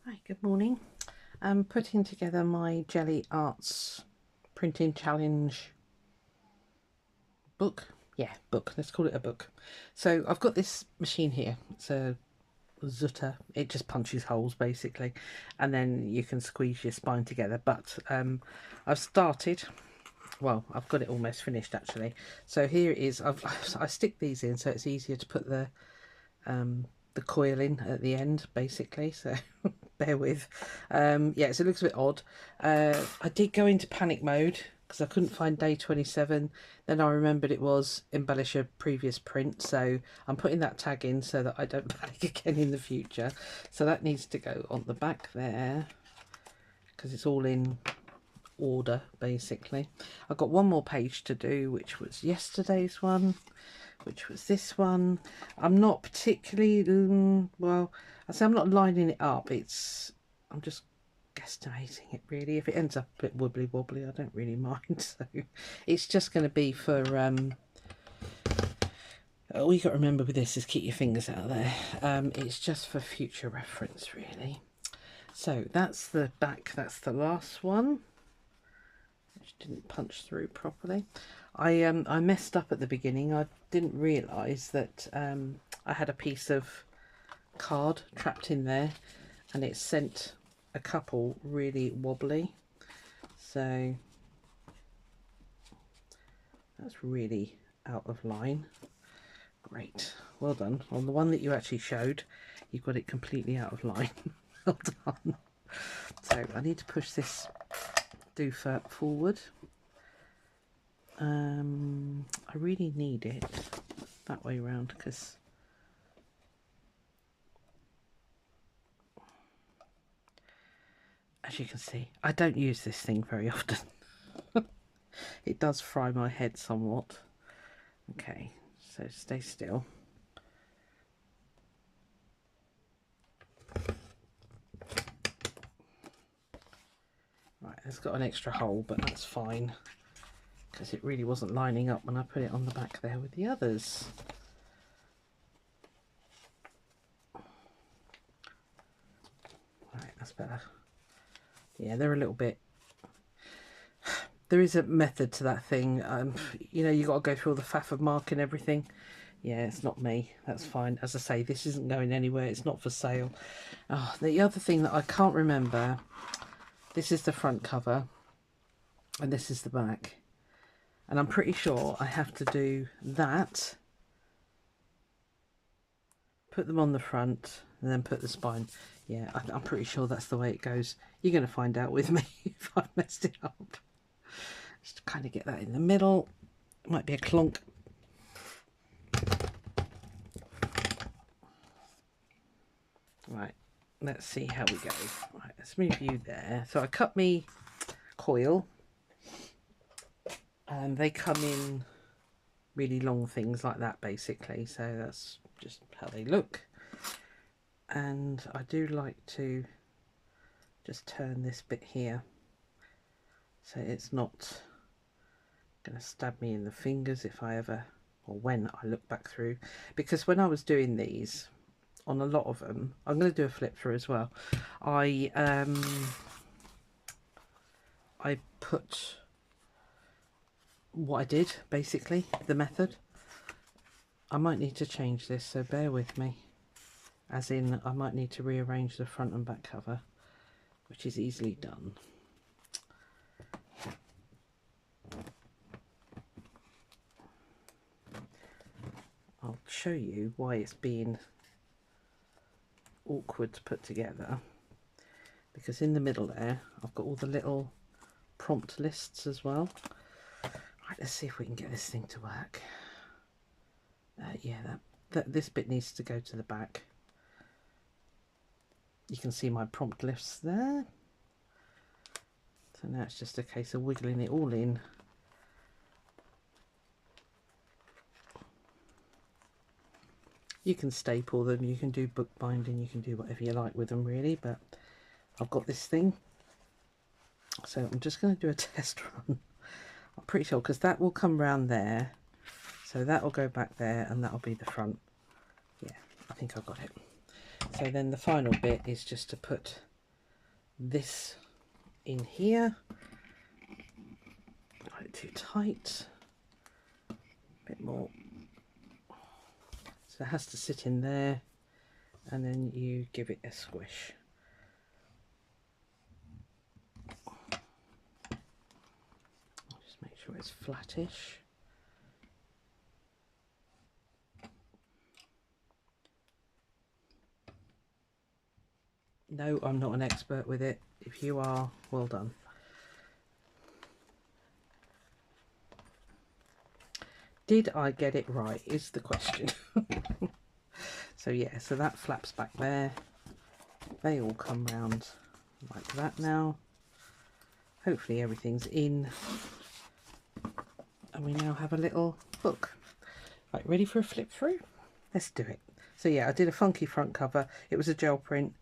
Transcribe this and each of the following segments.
Hi, good morning. I'm putting together my Jelly Arts Printing Challenge book. Yeah, book. Let's call it a book. So I've got this machine here. It's a Zutter. It just punches holes basically, and then you can squeeze your spine together. But I've started. Well, I've got it almost finished actually. So here it is. I stick these in so it's easier to put the coil in at the end basically, so bear with. Yeah, so it looks a bit odd. I did go into panic mode because I couldn't find day 27. Then I remembered it was embellish a previous print, so I'm putting that tag in so that I don't panic again in the future. So that needs to go on the back there because it's all in order basically. I've got one more page to do, which was yesterday's one, which was this one. I'm not particularly well, I say I'm not lining it up, I'm just guesstimating it really. If it ends up a bit wibbly wobbly, I don't really mind. So it's just going to be for all you got to remember with this is keep your fingers out there. It's just for future reference really. So that's the back, that's the last one, which didn't punch through properly. I messed up at the beginning. I didn't realise that I had a piece of card trapped in there, and it sent a couple really wobbly. So that's really out of line. Great, well done. On the one that you actually showed, you've got it completely out of line. Well done. So I need to push this doofer forward. I really need it that way round because as you can see, I don't use this thing very often. It does fry my head somewhat. Okay, so stay still. Right, it's got an extra hole, but that's fine because it really wasn't lining up when I put it on the back there with the others. Right, that's better. Yeah, they're a little bit... There is a method to that thing. You know, you got to go through all the faff of marking everything. Yeah, it's not me. That's fine. As I say, this isn't going anywhere. It's not for sale. Oh, the other thing that I can't remember, this is the front cover and this is the back. And I'm pretty sure I have to do that, put them on the front, and then put the spine. Yeah, I'm pretty sure that's the way it goes. You're going to find out with me if I've messed it up. Just kind of get that in the middle. Might be a clunk. Right, let's see how we go. Right, let's move you there. So I cut me coil, and they come in really long things like that basically, so that's just how they look. And I do like to just turn this bit here so it's not going to stab me in the fingers if I ever, or when I look back through, because when I was doing these on a lot of them, I'm going to do a flip through as well, I put what I did basically, the method. I might need to change this, so bear with me, as in I might need to rearrange the front and back cover, which is easily done. I'll show you why it's been awkward to put together, because in the middle there I've got all the little prompt lists as well. Right, let's see if we can get this thing to work. Yeah, this bit needs to go to the back. You can see my prompt lists there. So now it's just a case of wiggling it all in. You can staple them, you can do bookbinding, you can do whatever you like with them really, but I've got this thing. So I'm just going to do a test run. I'm pretty sure, because that will come round there. So that will go back there and that'll be the front. Yeah, I think I got it. So then the final bit is just to put this in here. Not too tight. A bit more. So it has to sit in there, and then you give it a squish. Just make sure it's flattish. No, I'm not an expert with it. If you are, well done. Did I get it right is the question. So yeah, so that flaps back there. They all come round like that now. Hopefully everything's in. And we now have a little book. Right, ready for a flip through? Let's do it. So yeah, I did a funky front cover. It was a gel print.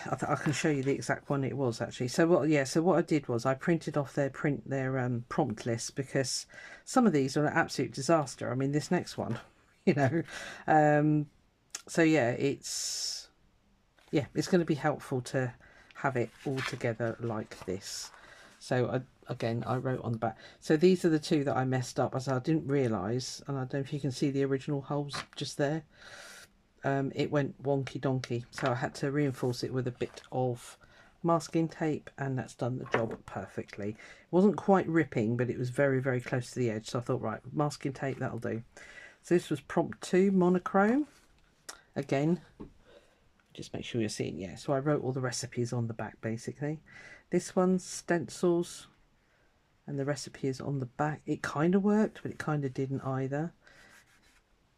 I can show you the exact one it was actually. So what I did was I printed off their prompt list, because some of these are an absolute disaster. I mean, this next one, you know. So yeah, it's going to be helpful to have it all together like this. So I wrote on the back. So these are the two that I messed up, as I didn't realise, and I don't know if you can see the original holes just there. It went wonky donkey, so I had to reinforce it with a bit of masking tape, and that's done the job perfectly. It wasn't quite ripping, but it was very, very close to the edge, so I thought, right, masking tape, that'll do. So this was prompt 2, monochrome. Again, just make sure you're seeing, yeah, so I wrote all the recipes on the back basically. This one's stencils, and the recipe is on the back. It kind of worked, but it kind of didn't either.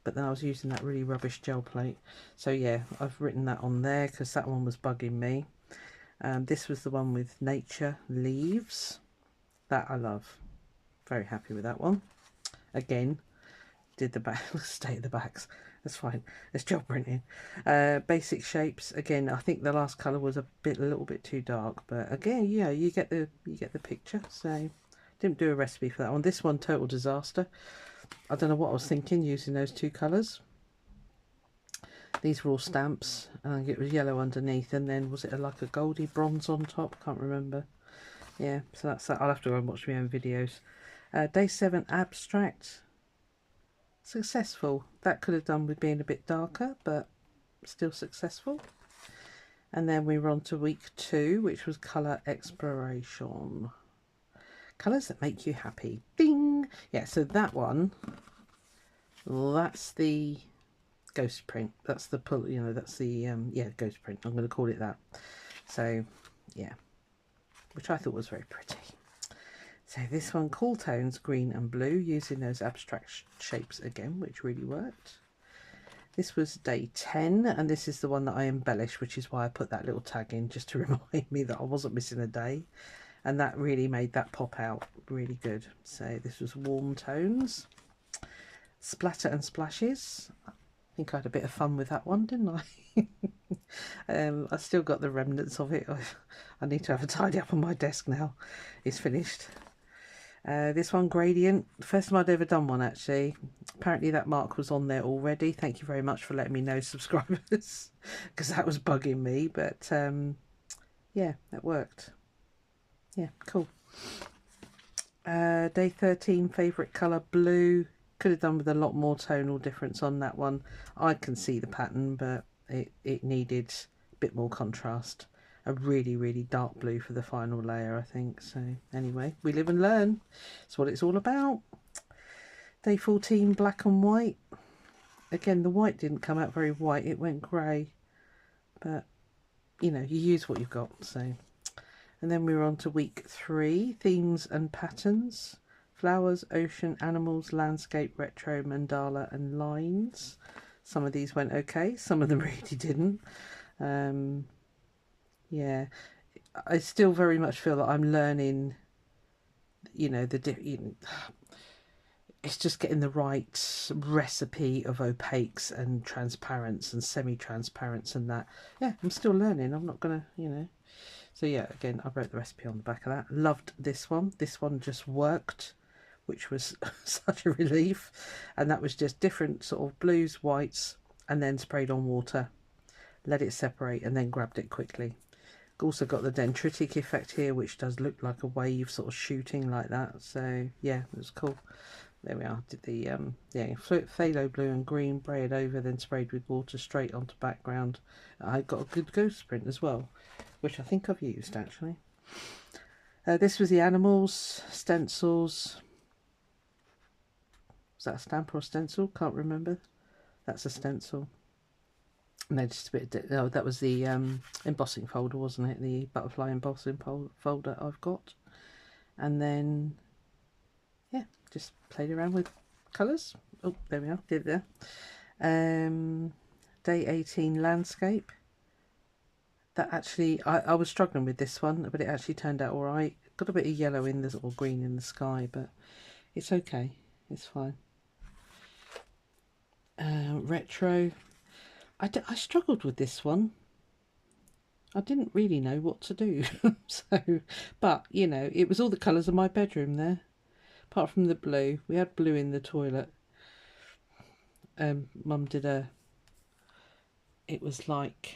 But then I was using that really rubbish gel plate. So yeah, I've written that on there because that one was bugging me. This was the one with nature leaves. That I love. Very happy with that one. Again, did the back, stay at the backs. That's fine. It's gel printing. Basic shapes. Again, I think the last colour was a little bit too dark, but again, yeah, you get the picture. So didn't do a recipe for that one. This one, total disaster. I don't know what I was thinking using those two colours. These were all stamps, and it was yellow underneath, and then was it like a goldy bronze on top? Can't remember. Yeah, so that's that. I'll have to go and watch my own videos. Day 7 abstract. Successful. That could have done with being a bit darker, but still successful. And then we were on to week 2, which was colour exploration. Colours that make you happy. Ding! Yeah, so that one, that's the ghost print. That's the pull, you know, that's the yeah, ghost print. I'm going to call it that. So yeah, which I thought was very pretty. So this one, cool tones, green and blue, using those abstract shapes again, which really worked. This was day 10, and this is the one that I embellished, which is why I put that little tag in, just to remind me that I wasn't missing a day. And that really made that pop out really good. So this was warm tones. Splatter and splashes. I think I had a bit of fun with that one, didn't I? I still got the remnants of it. I need to have a tidy up on my desk now. It's finished. This one, gradient. First time I'd ever done one, actually. Apparently that mark was on there already. Thank you very much for letting me know, subscribers, because that was bugging me. But yeah, that worked. Yeah, cool. Day 13, favourite colour, blue. Could have done with a lot more tonal difference on that one. I can see the pattern, but it needed a bit more contrast. A really, really dark blue for the final layer, I think. So anyway, we live and learn. That's what it's all about. Day 14, black and white. Again, the white didn't come out very white. It went grey. But, you know, you use what you've got, so... And then we were on to week 3, themes and patterns. Flowers, ocean, animals, landscape, retro, mandala and lines. Some of these went okay, some of them really didn't. Yeah, I still very much feel that I'm learning, you know, it's just getting the right recipe of opaques and transparents and semi-transparents and that. Yeah, I'm still learning. I'm not going to, you know... So yeah, again, I wrote the recipe on the back of that. Loved this one. This one just worked, which was such a relief. And that was just different sort of blues, whites, and then sprayed on water. Let it separate and then grabbed it quickly. Also got the dendritic effect here, which does look like a wave sort of shooting like that. So yeah, it was cool. There we are. Did the yeah, phthalo blue and green, braid over, then sprayed with water straight onto background. I got a good ghost print as well, which I think I've used actually. This was the animals, stencils. Was that a stamp or a stencil? Can't remember. That's a stencil. And then just a bit. Oh, that was the embossing folder, wasn't it? The butterfly embossing folder I've got. And then yeah, just played around with colours. Oh, there we are. Did it there. Day 18 landscape. That actually, I was struggling with this one, but it actually turned out all right. Got a bit of yellow in the or green in the sky, but it's okay. It's fine. Retro. I struggled with this one. I didn't really know what to do. So, but you know, it was all the colours of my bedroom there. Apart from the blue. We had blue in the toilet. Mum did it was like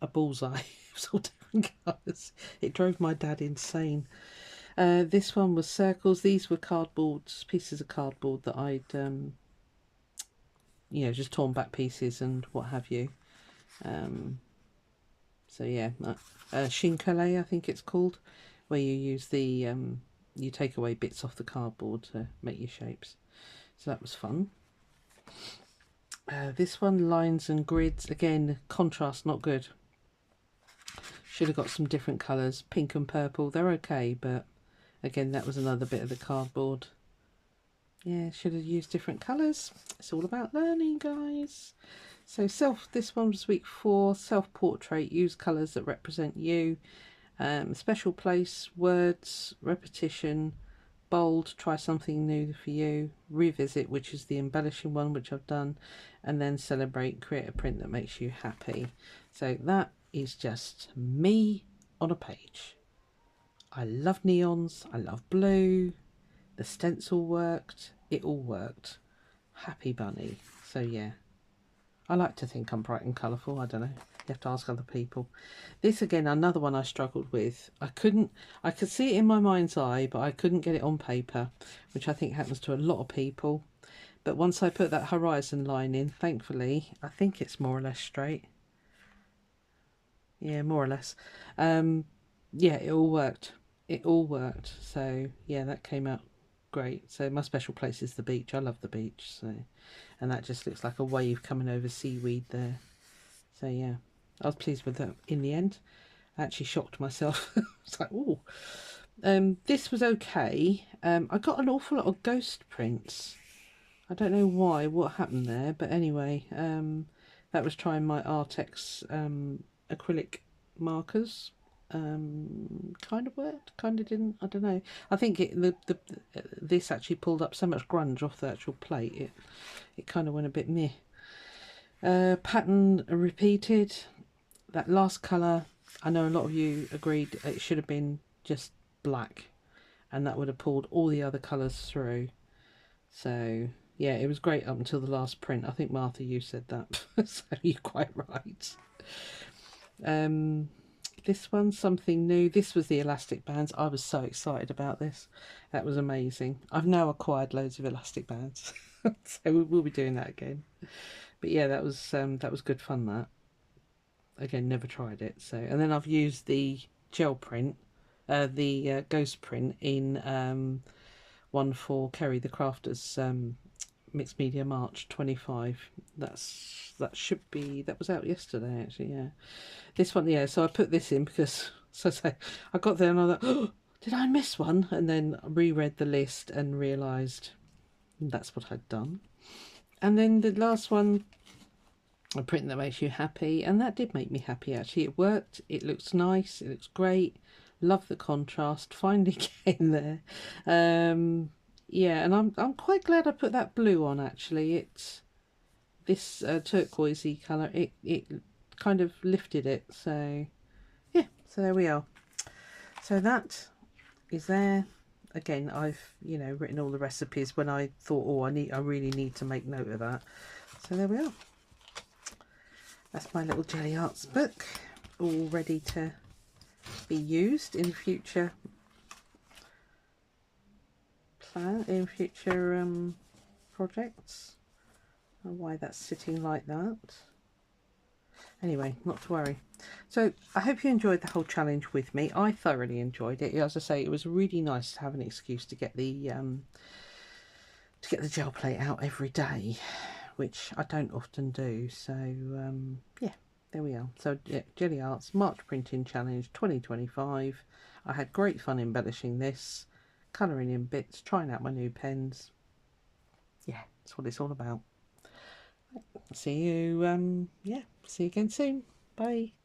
a bullseye. It was all different colours. It drove my dad insane. This one was circles. These were pieces of cardboard that I'd you know, just torn back pieces and what have you. So yeah, Shinkale I think it's called, where you use the you take away bits off the cardboard to make your shapes. So that was fun. This one, lines and grids. Again, contrast not good. Should have got some different colours. Pink and purple, they're okay, but again, that was another bit of the cardboard. Yeah, should have used different colours. It's all about learning, guys. So this one was week 4, self-portrait, use colours that represent you. Special place, words, repetition, bold, try something new for you. Revisit, which is the embellishing one, which I've done. And then celebrate, create a print that makes you happy. So that is just me on a page. I love neons, I love blue. The stencil worked, it all worked. Happy bunny. So yeah, I like to think I'm bright and colourful. I don't know, you have to ask other people. This again, another one I struggled with. I could see it in my mind's eye, but I couldn't get it on paper, which I think happens to a lot of people. But once I put that horizon line in, thankfully, I think it's more or less straight. Yeah, more or less. Yeah, it all worked. It all worked. So yeah, that came out great. So my special place is the beach. I love the beach. So, and that just looks like a wave coming over seaweed there. So yeah, I was pleased with that in the end. I actually shocked myself. It's like, oh, this was okay. I got an awful lot of ghost prints. I don't know why, what happened there, but anyway, that was trying my Artex acrylic markers. Kind of worked, kind of didn't. I don't know. I think this actually pulled up so much grunge off the actual plate. It kind of went a bit meh. Pattern repeated. That last colour, I know a lot of you agreed it should have been just black, and that would have pulled all the other colours through. So yeah, it was great up until the last print. I think Martha, you said that, so you're quite right. This one, something new. This was the elastic bands. I was so excited about this. That was amazing. I've now acquired loads of elastic bands, so we'll be doing that again. But yeah, that was good fun. That again, never tried it. So, and then I've used the gel print, the ghost print in one for Kerry the Crafter's Mixed Media March 25. That was out yesterday actually. Yeah, this one, yeah, so I put this in because so I got there and I thought, oh, did I miss one? And then I reread the list and realised that's what I'd done. And then the last one, a print that makes you happy, and that did make me happy actually. It worked, it looks nice, it looks great, love the contrast, finally getting there. Yeah, and I'm quite glad I put that blue on actually. It's this turquoisey colour, it kind of lifted it. So yeah, so there we are. So that is there. Again, I've, you know, written all the recipes when I thought, oh, I really need to make note of that. So there we are. That's my little Jelly Arts book, all ready to be used in future projects. And why that's sitting like that. Anyway, not to worry. So I hope you enjoyed the whole challenge with me. I thoroughly enjoyed it. As I say, it was really nice to have an excuse to get the gel plate out every day, which I don't often do. So yeah, there we are. So yeah, Jelly Arts March Printing Challenge 2025. I had great fun embellishing this, colouring in bits, trying out my new pens. Yeah, that's what it's all about. See you, see you again soon. Bye.